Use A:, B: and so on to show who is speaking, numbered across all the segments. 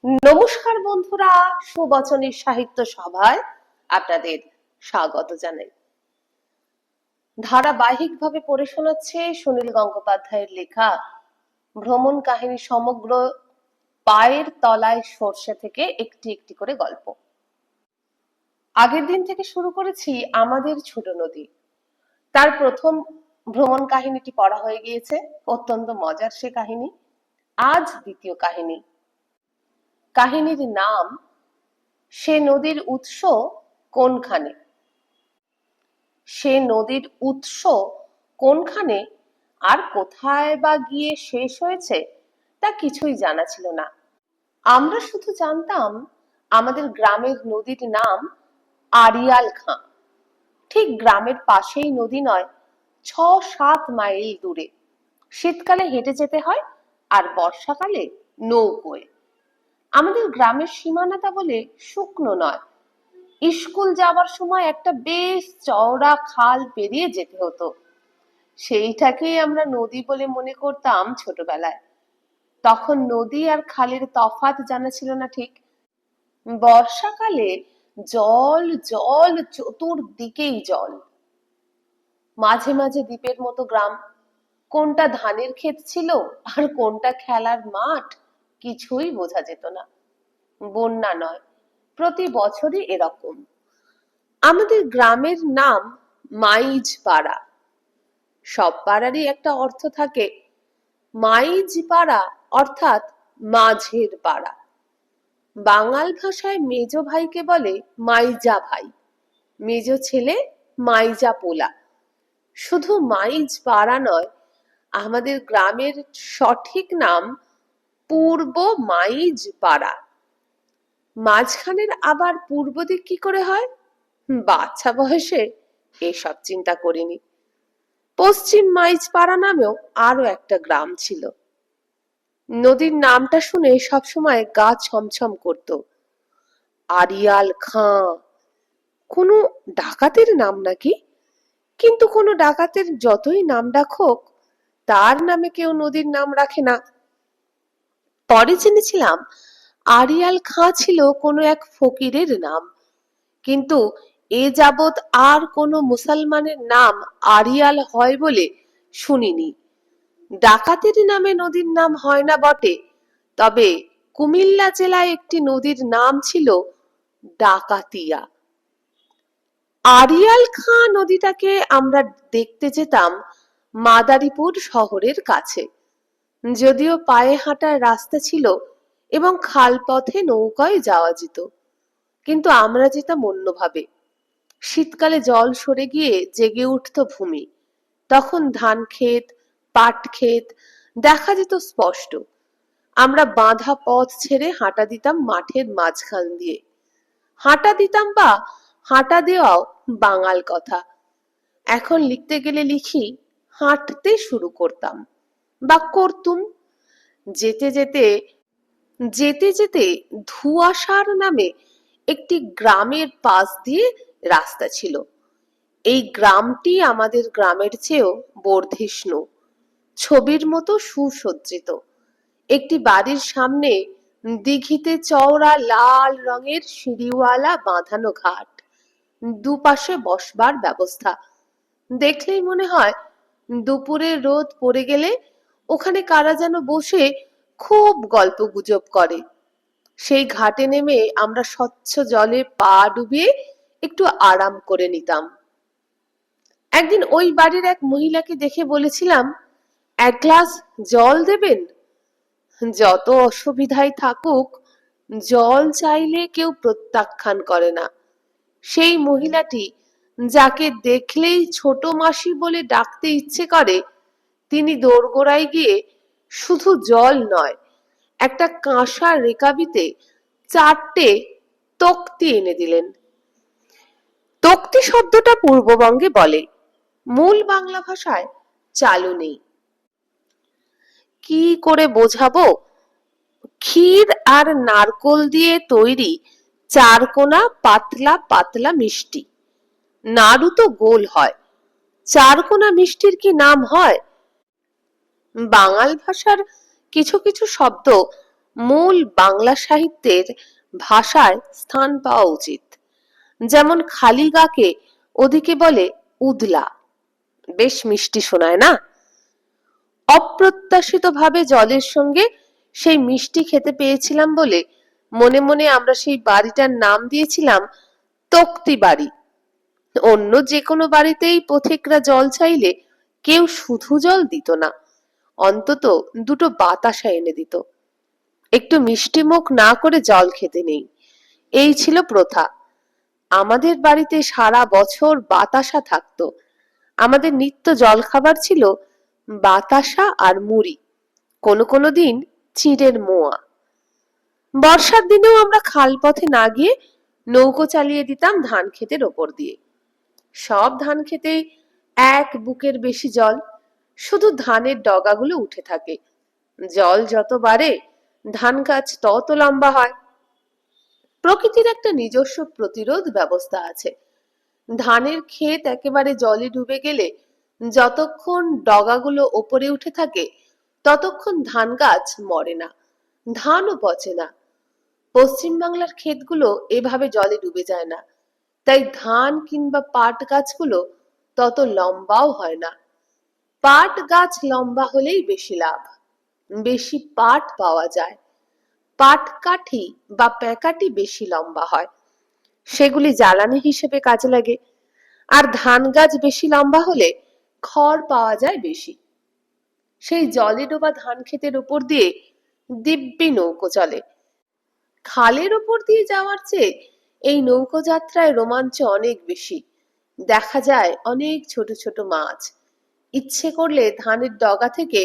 A: নমস্কার বন্ধুরা, সুবচনের সাহিত্য সভায় আপনাদের স্বাগত জানাই। ধারাবাহিকভাবে পড়ে শোনাচ্ছে সুনীল গঙ্গোপাধ্যায়ের লেখা ভ্রমণ কাহিনী সমগ্র পায়ের তলায় সর্ষে থেকে একটি একটি করে গল্প। আগের দিন থেকে শুরু করেছি আমাদের ছোট নদী। তার প্রথম ভ্রমণ কাহিনীটি পড়া হয়ে গিয়েছে, অত্যন্ত মজার সে কাহিনী। আজ দ্বিতীয় কাহিনী। কাহিনীর নাম সে নদীর উৎস কোনখানে। সে নদীর উৎস কোনখানে আর কোথায় বা গিয়ে শেষ হয়েছে তা কিছুই জানা ছিল না। আমরা শুধু জানতাম আমাদের গ্রামের নদীর নাম আড়িয়াল খাঁ। ঠিক গ্রামের পাশেই নদী নয়, ৬-৭ মাইল দূরে। শীতকালে হেঁটে যেতে হয় আর বর্ষাকালে নৌকোয়। আমাদের গ্রামের সীমানাটা বলে শুকনো নয়, স্কুল যাবার সময় একটা বেশ চওড়া খাল পেরিয়ে যেতে হতো। সেইটাকেই আমরা নদী বলে মনে করতাম ছোটবেলায়। তখন নদী আর খালের তফাৎ জানা ছিল না ঠিক। বর্ষাকালে জল জল, চতুর্দিকেই জল। মাঝে মাঝে দ্বীপের মতো গ্রাম। কোনটা ধানের ক্ষেত ছিল আর কোনটা খেলার মাঠ কিছুই বোঝা যেত না। বন্যা নয়, প্রতি বছরই এরকম। আমাদের গ্রামের নাম মাইজ পাড়া। সব পাড়ারই একটা অর্থ থাকে। মাইজ পাড়া অর্থাৎ মাঝের পাড়া। বাঙাল ভাষায় মেজ ভাইকে বলে মাইজা ভাই, মেজ ছেলে মাইজা পোলা। শুধু মাইজ পাড়া নয়, আমাদের গ্রামের সঠিক নাম পূর্ব মাইজ পাড়া। মাঝখানের আবার পূর্ব দিক কি করে হয়, বাচ্চা বয়সে এসব চিন্তা করিনি। পশ্চিম মাইজপাড়া নামেও আরো একটা গ্রাম ছিল। নদীর নামটা শুনে সবসময় গা ছমছম করত। আড়িয়াল খাঁ, কোনো ডাকাতের নাম নাকি? কিন্তু কোনো ডাকাতের যতই নাম ডাকুক, তার নামে কেউ নদীর নাম রাখে না। পরে জেনেছিলাম আড়িয়াল খাঁ ছিল কোনো এক ফকিরের নাম, কিন্তু এ যাবৎ আর কোনো মুসলমানের নাম আড়িয়াল হয় বলে শুনিনি। ডাকাতের নামে নদীর নাম হয় না বটে, তবে কুমিল্লা জেলায় একটি নদীর নাম ছিল ডাকাতিয়া। আড়িয়াল খাঁ নদীটাকে আমরা দেখতে যেতাম মাদারীপুর শহরের কাছে। যদিও পায়ে হাঁটার রাস্তা ছিল এবং খাল পথে নৌকায় যাওয়া যেত, কিন্তু আমরা যেতাম অন্যভাবে। শীতকালে জল সরে গিয়ে জেগে উঠত ভূমি। তখন ধান ক্ষেত, পাট ক্ষেত দেখা যেত স্পষ্ট। আমরা বাঁধা পথ ছেড়ে হাঁটা দিতাম মাঠের মাঝখান দিয়ে। হাঁটা দিতাম বা হাঁটা দেওয়াও বাঙাল কথা। এখন লিখতে গেলে লিখি হাঁটতে শুরু করতাম বা করতুম। যেতে যেতে যেতে যেতে ধুয়াশার নামে একটি গ্রামের পাশ দিয়ে রাস্তা ছিল। এই গ্রামটি আমাদের গ্রামের চেয়েও বর্ধিষ্ণু, ছবির মতো সুসজ্জিত। একটি বাড়ির সামনে দিঘিতে চওড়া লাল রঙের সিঁড়িওয়ালা বাঁধানো ঘাট, দুপাশে বসবার ব্যবস্থা। দেখলেই মনে হয় দুপুরে রোদ পড়ে গেলে ওখানে কারা যেন বসে খুব গল্প গুজব করে। সেই ঘাটে নেমে আমরা স্বচ্ছ জলে পা ডুবিয়ে একটু আরাম করে নিতাম। একদিন ওই বাড়ির এক মহিলাকে দেখে বলেছিলাম, এক গ্লাস জল দেবেন? যত অসুবিধায় থাকুক, জল চাইলে কেউ প্রত্যাখ্যান করে না। সেই মহিলাটি, যাকে দেখলেই ছোট মাসি বলে ডাকতে ইচ্ছে করে, তিনি দোরগোড়ায় গিয়ে শুধু জল নয়, একটা কাঁসা রেকাবিতে 4টে তক্তি এনে দিলেন। তক্তি শব্দটা পূর্ববঙ্গে বলে, মূল বাংলা ভাষায় চালু নেই। কি করে বোঝাবো? ক্ষীর আর নারকোল দিয়ে তৈরি চারকোনা পাতলা পাতলা মিষ্টি। নাড়ু তো গোল হয়, চারকোনা মিষ্টির কি নাম হয়? বাঙাল ভাষার কিছু কিছু শব্দ মূল বাংলা সাহিত্যের ভাষায় স্থান পাওয়া উচিত। যেমন খালি গাকে ওদিকে বলে উদলা, বেশ মিষ্টি শোনায় না? অপ্রত্যাশিতভাবে জলের সঙ্গে সেই মিষ্টি খেতে পেয়েছিলাম বলে মনে মনে আমরা সেই বাড়িটার নাম দিয়েছিলাম তক্তি বাড়ি। অন্য যে কোনো বাড়িতেই পথিকরা জল চাইলে কেউ শুধু জল দিত না, অন্তত দুটো বাতাসা এনে দিত। একটু মিষ্টি মুখ না করে জল খেতে নেই, এই ছিল প্রথা। আমাদের বাড়িতে সারা বছর বাতাসা থাকতো। আমাদের নিত্য জল খাবার ছিল বাতাসা আর মুড়ি, কোনো কোনো দিন চিঁড়ের মোয়া। বর্ষার দিনেও আমরা খাল পথে না গিয়ে নৌকো চালিয়ে দিতাম ধান ক্ষেতের ওপর দিয়ে। সব ধান খেতেই এক বুকের বেশি জল, শুধু ধানের ডগাগুলো উঠে থাকে। জল যত বাড়ে ধান গাছ তত লম্বা হয়। প্রকৃতির একটা নিজস্ব প্রতিরোধ ব্যবস্থা আছে। ধানের ক্ষেত একেবারে জলে ডুবে গেলে যতক্ষণ ডগাগুলো ওপরে উঠে থাকে ততক্ষণ ধান গাছ মরে না, ধানও পচে না। পশ্চিম বাংলার ক্ষেতগুলো এভাবে জলে ডুবে যায় না, তাই ধান কিংবা পাট গাছগুলো তত লম্বাও হয় না। পাট গাছ লম্বা হলেই বেশি লাভ, বেশি পাট পাওয়া যায়। পাট কাঠি বা প্যাকাটি বেশি লম্বা হয়, সেগুলি জ্বালানি হিসেবে কাজে লাগে। আর ধান গাছ বেশি লম্বা হলে খড় পাওয়া যায় বেশি। সেই জলে ডোবা ধান ক্ষেতের উপর দিয়ে দিব্যি নৌকো চলে। খালের উপর দিয়ে যাওয়ার চেয়ে এই নৌকো যাত্রায় রোমাঞ্চ অনেক বেশি। দেখা যায় অনেক ছোট ছোট মাছ। ইচ্ছে করলে ধানের ডগা থেকে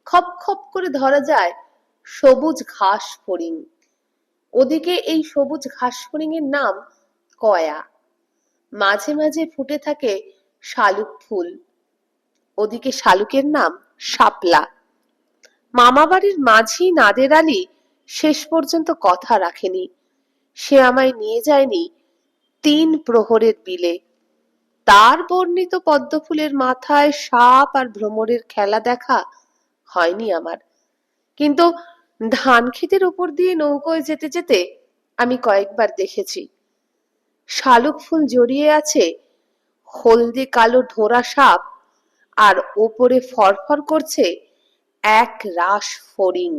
A: খপ খপ করে ধরা যায় সবুজ ঘাস ফড়িং। ওদিকে এই সবুজ ঘাস ফড়িং এর নাম কয়া। মাঝে মাঝে ফুটে থাকে শালুক ফুল, ওদিকে শালুকের নাম শাপলা। মামাবাড়ির মাঝি নাদের আলী শেষ পর্যন্ত কথা রাখেনি। সে আমায় নিয়ে যায়নি 3 প্রহরের বিলে। তার বর্ণিত পদ্ম ফুলের মাথায় সাপ আর ভ্রমরের খেলা দেখা হয়নি আমার। কিন্তু ধান ক্ষেতের উপর দিয়ে নৌকোয় যেতে যেতে আমি কয়েকবার দেখেছি। শালুক ফুল জড়িয়ে আছে হলদে কালো ঢোঁড়া সাপ, আর ওপরে ফরফর করছে এক রাশ ফড়িং।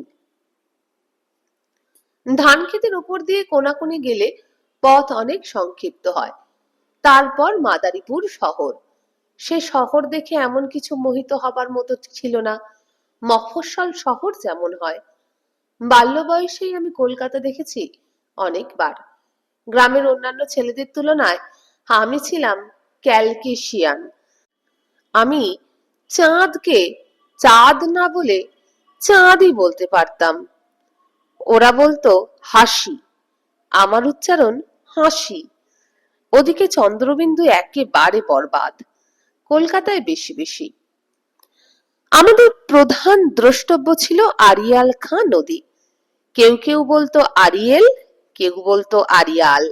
A: ধান ক্ষেতের উপর দিয়ে কোনাকুনি গেলে পথ অনেক সংক্ষিপ্ত হয়। তারপর মাদারীপুর শহর। সে শহর দেখে এমন কিছু মোহিত হবার মতো ছিল না, মফস্বল শহর যেমন হয়। বাল্য বয়সেই আমি কলকাতা দেখেছি অনেকবার। গ্রামের অন্যান্য ছেলেদের তুলনায় আমি ছিলাম ক্যালকেশিয়ান। আমি চাঁদকে চাঁদ না বলে চাঁদই বলতে পারতাম। ওরা বলতো হাসি, আমার উচ্চারণ হাসি। ওদিকে চন্দ্রবিন্দু একেবারে বরবাদ, কলকাতায় বেশি বেশি। আমাদের প্রধান দ্রষ্টব্য ছিল আড়িয়াল খাঁ নদী। কেউ কেউ বলতো আড়িয়েল, কেউ বলতো আড়িয়াল।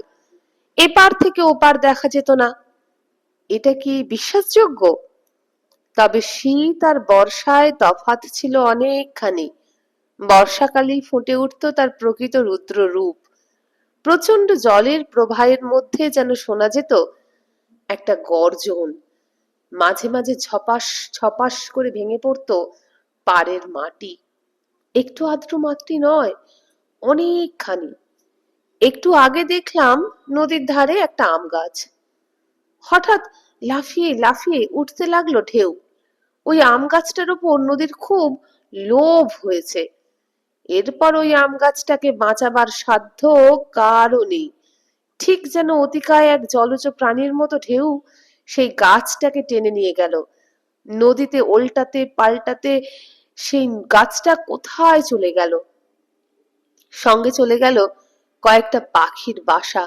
A: এপার থেকে ওপার দেখা যেত না। এটা কি বিশ্বাসযোগ্য? তবে শীত আর বর্ষায় তফাৎ ছিল অনেকখানি। বর্ষাকালেই ফুটে উঠত তার প্রকৃত রুদ্র রূপ। প্রচন্ড জলের প্রবাহের মধ্যে যেন শোনা যেত একটা গর্জন। মাঝে মাঝে ছপাস ছপাস করে ভেঙে পড়তো পাড়ের মাটি। একটু আধটু মাটি নয়, অনেকখানি। একটু আগে দেখলাম নদীর ধারে একটা আম গাছ। হঠাৎ লাফিয়ে লাফিয়ে উঠতে লাগলো ঢেউ। ওই আম গাছটার উপর নদীর খুব লোভ হয়েছে। এরপর ওই আম গাছটাকে বাঁচাবার সাধ্য কারও নেই। ঠিক যেন অতিকায় এক জলজ প্রাণীর মতো ঢেউ সেই গাছটাকে টেনে নিয়ে গেল। নদীতে ওল্টাতে পাল্টাতে সেই গাছটা কোথায় চলে গেল। সঙ্গে চলে গেল কয়েকটা পাখির বাসা।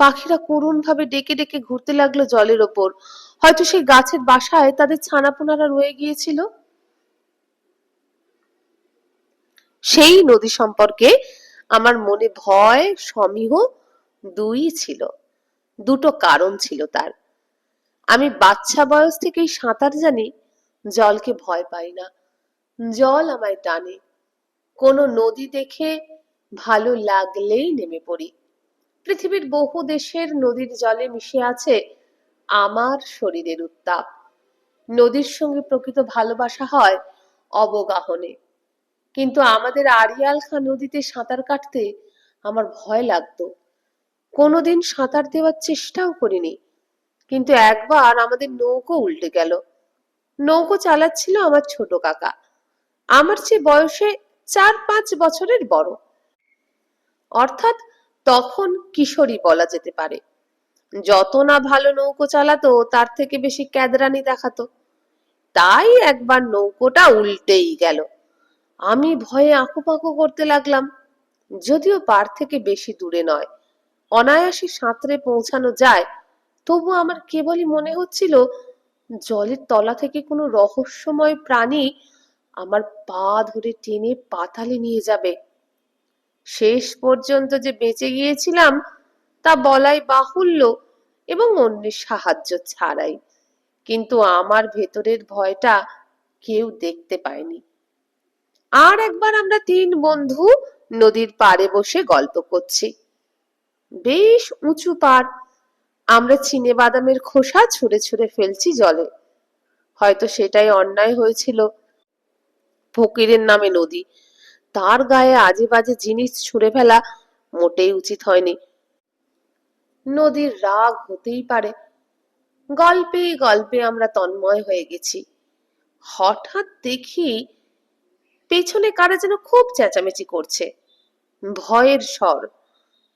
A: পাখিরা করুণ ভাবে ডেকে ডেকে ঘুরতে লাগলো জলের ওপর। হয়তো সেই গাছের বাসায় তাদের ছানাপোনারা রয়ে গিয়েছিল। সেই নদী সম্পর্কে আমার মনে ভয় সমীহ দুই ছিল। দুটো কারণ ছিল তার। আমি বাচ্চা বয়স থেকেই সাঁতার জানি, জলকে ভয় পাই না। জল আমায় টানে। কোনো নদী দেখে ভালো লাগলেই নেমে পড়ি। পৃথিবীর বহু দেশের নদীর জলে মিশে আছে আমার শরীরের উত্তাপ। নদীর সঙ্গে প্রকৃত ভালোবাসা হয় অবগাহনে। কিন্তু আমাদের আড়িয়াল খাঁ নদীতে সাঁতার কাটতে আমার ভয় লাগতো। কোনোদিন সাঁতার দেওয়ার চেষ্টাও করিনি, কিন্তু একবার আমাদের নৌকো উল্টে গেল। নৌকো চালাচ্ছিল আমার ছোট কাকা, আমার চেয়ে বয়সে 4-5 বছরের বড়, অর্থাৎ তখন কিশোরী বলা যেতে পারে। যত না ভালো নৌকো চালাতো তার থেকে বেশি ক্যাদরানি দেখাতো। তাই একবার নৌকোটা উল্টেই গেল। আমি ভয়ে আঁকুপাঁকু করতে লাগলাম। যদিও পার থেকে বেশি দূরে নয়, অনায়াসে সাঁতরে পৌঁছানো যায়, তবু আমার কেবলই মনে হচ্ছিল জলের তলা থেকে কোনো রহস্যময় প্রাণী আমার পা ধরে টেনে পাতালে নিয়ে যাবে। শেষ পর্যন্ত যে বেঁচে গিয়েছিলাম তা বলাই বাহুল্য, এবং অন্যের সাহায্য ছাড়াই। কিন্তু আমার ভেতরের ভয়টা কেউ দেখতে পায়নি। আর একবার আমরা 3 বন্ধু নদীর পাড়ে বসে গল্প করছি। বেশ উঁচু পাড়। আমরা চিনে বাদামের খোসা ছুঁড়ে ছুঁড়ে ফেলছি জলে। হয়তো সেটাই অন্যায় হয়েছিল। ফকিরের নামে নদী, তার গায়ে আজে বাজে জিনিস ছুঁড়ে ফেলা মোটেই উচিত হয়নি। নদীর রাগ হতেই পারে। গল্পে গল্পে আমরা তন্ময় হয়ে গেছি। হঠাৎ দেখি পেছনে কারা যেন খুব চেঁচামেচি করছে, ভয়ের স্বর।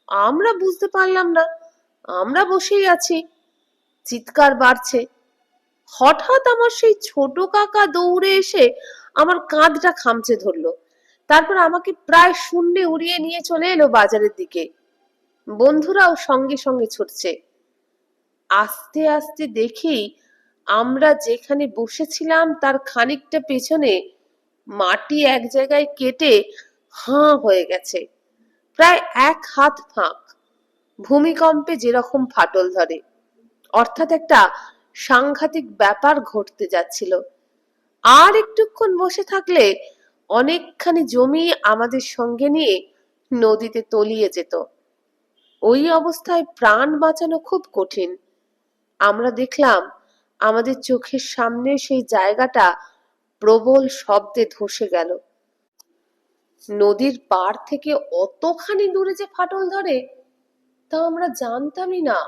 A: আমরা বুঝতে পারলাম না, আমরা বসেই আছি। চিৎকার বাড়ছে। হঠাৎ আমার সেই ছোট কাকা দৌড়ে এসে আমার কাঁধটা খামচে ধরলো। তারপর আমাকে প্রায় শূন্যে উড়িয়ে নিয়ে চলে এলো বাজারের দিকে। বন্ধুরাও সঙ্গে সঙ্গে ছুটছে। আস্তে আস্তে দেখি আমরা যেখানে বসেছিলাম তার খানিকটা পেছনে মাটি এক জায়গায় কেটে হাঁ হয়ে গেছে, প্রায় 1 হাত ফাঁক। ভূমিকম্পে যেরকম ফাটল ধরে, অর্থাৎ একটা সাংঘাতিক ব্যাপার ঘটতে যাচ্ছিল। আর একটুক্ষণ বসে থাকলে অনেকখানি জমি আমাদের সঙ্গে নিয়ে নদীতে তলিয়ে যেত। ওই অবস্থায় প্রাণ বাঁচানো খুব কঠিন। আমরা দেখলাম আমাদের চোখের সামনে সেই জায়গাটা প্রবল শব্দে ধসে গেল। নদীর পাড় থেকে অতখানি দূরে যে ফাটল ধরে তা আমরা জানতামই না।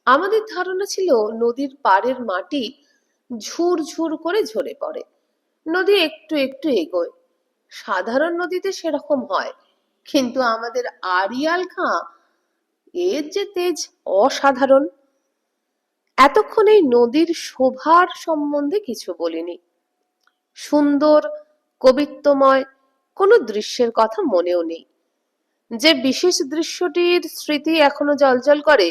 A: আমাদের ধারণা ছিল নদীর পাড়ের মাটি ঝুরঝুর করে ঝরে পড়ে, নদী একটু একটু এগোয়। সাধারণ নদীতে সেরকম হয়, কিন্তু আমাদের আড়িয়াল খাঁ এর যে তেজ অসাধারণ। এতক্ষণ এই নদীর শোভার সম্বন্ধে কিছু বলিনি। সুন্দর কবিত্বময় কোনো দৃশ্যের কথা মনেও নেই। যে বিশেষ দৃশ্যটির স্মৃতি এখনো জ্বলজ্বল করে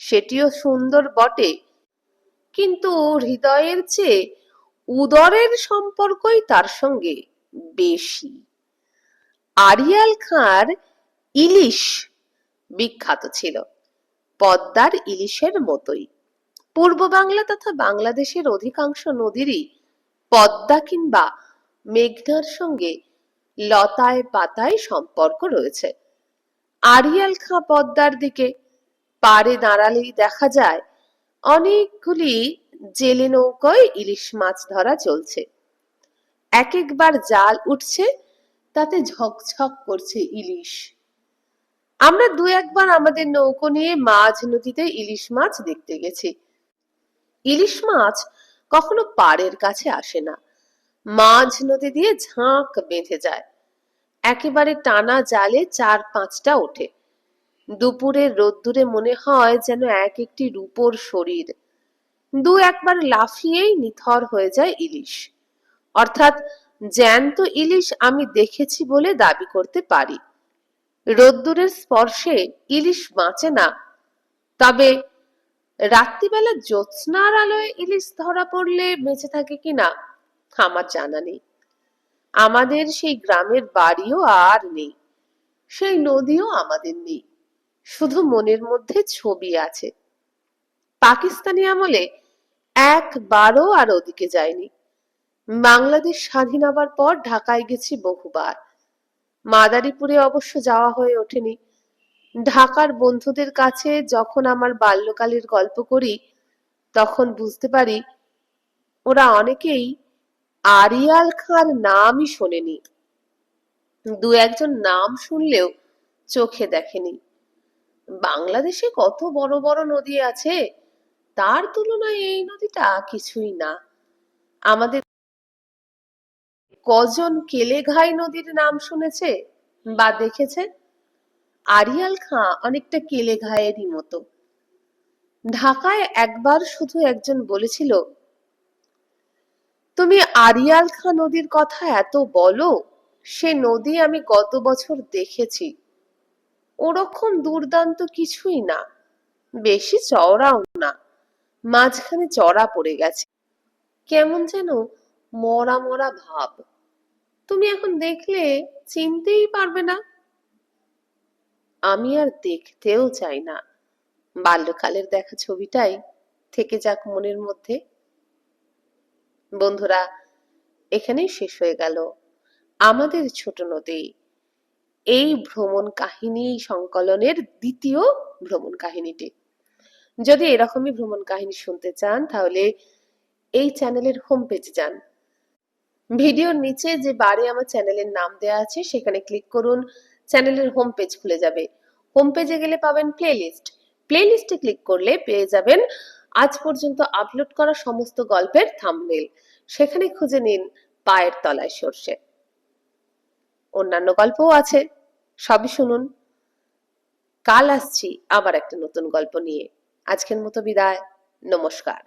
A: সেটিও সুন্দর বটে, কিন্তু হৃদয়ের চেয়ে উদরের সম্পর্কই তার সঙ্গে বেশি। আড়িয়াল খাঁর ইলিশ বিখ্যাত ছিল, পদ্মার ইলিশের মতোই। পূর্ব বাংলা তথা বাংলাদেশের অধিকাংশ নদীরই পদ্মা কিংবা মেঘনার সঙ্গে লতায় পাতায় সম্পর্ক রয়েছে। আড়িয়াল খাঁ পদ্মার দিকে পাড়ে দাঁড়ালেই দেখা যায় অনেকগুলি জেলে নৌকায় ইলিশ মাছ ধরা চলছে। এক একবার জাল উঠছে, তাতে ঝকঝক করছে ইলিশ। আমরা 2-1 বার আমাদের নৌকো নিয়ে মাঝ নদীতে ইলিশ মাছ দেখতে গেছি। ইলিশ মাছ কখনো পাড়ের কাছে আসে না, মাঝ নদী দিয়ে ঝাঁক বেঁধে যায়। একেবারে টানা জালে 4-5টা ওঠে। দুপুরের রোদ্দুরে মনে হয় যেন এক একটি রূপোর শরীর। 2-1 বার লাফিয়েই নিথর হয়ে যায় ইলিশ। অর্থাৎ জ্যান্ত ইলিশ আমি দেখেছি বলে দাবি করতে পারি। রোদ্দুরের স্পর্শে ইলিশ বাঁচে না, তবে রাত্রিবেলা জ্যোৎস্নার আলোয় ইলিশ ধরা পড়লে বেঁচে থাকে কিনা আমার জানা নেই। আমাদের সেই গ্রামের বাড়িও আর নেই, সেই নদীও আমাদের নেই, শুধু মনের মধ্যে ছবি আছে। পাকিস্তানি আমলে একবারও আর ওদিকে যায়নি। বাংলাদেশ স্বাধীন হবার পর ঢাকায় গেছি বহুবার। মাদারীপুরে অবশ্য যাওয়া হয়ে ওঠেনি। ঢাকার বন্ধুদের কাছে যখন আমার বাল্যকালের গল্প করি, তখন বুঝতে পারি ওরা অনেকেই আরিয়াল খাঁর নামই শোনেনি, দু একজন নাম শুনলেও চোখে দেখেনি। বাংলাদেশে কত বড় বড় নদী আছে, তার তুলনায় এই নদীটা কিছুই না। আমাদের কজন কেলেঘাই নদীর নাম শুনেছে বা দেখেছে? আরিয়াল খাঁ অনেকটা কেলেঘায়েরই মতো। ঢাকায় একবার শুধু একজন বলেছিল, তুমি আরিয়াল খাঁ নদীর কথা এত বলো, সে নদী আমি গত বছর দেখেছি, ওরকম দুর্দান্ত কিছুই না, বেশি চওড়াও না, মাঝখানে চড়া পড়ে গেছে, কেমন যেন মরা মরা ভাব, তুমি এখন দেখলে চিনতেই পারবে না। আমি আর দেখতেও চাই না, বাল্যকালের দেখা ছবিটাই থেকে যাক মনের মধ্যে। বন্ধুরা, এখানেই শেষ হয়ে গেল আমাদের ছোট নদী এই ভ্রমণ কাহিনী সংকলনের দ্বিতীয় ভ্রমণ কাহিনীটি। যদি এরকমই ভ্রমণ কাহিনী শুনতে চান তাহলে এই চ্যানেলের হোম পেজে যান। ভিডিওর নিচে যে বারে আমার চ্যানেলের নাম দেওয়া আছে সেখানে ক্লিক করুন, চ্যানেলের হোম পেজ খুলে যাবে। হোম পেজে গেলে পাবেন প্লেলিস্ট, প্লেলিস্টে ক্লিক করলে পেয়ে যাবেন আজ পর্যন্ত আপলোড করা সমস্ত গল্পের থাম্বনেল। সেখানে খুঁজে নিন পায়ের তলায় সর্ষে। অন্যান্য গল্পও আছে, সবই শুনুন। কাল আসছি আবার একটা নতুন গল্প নিয়ে। আজকের মতো বিদায়, নমস্কার।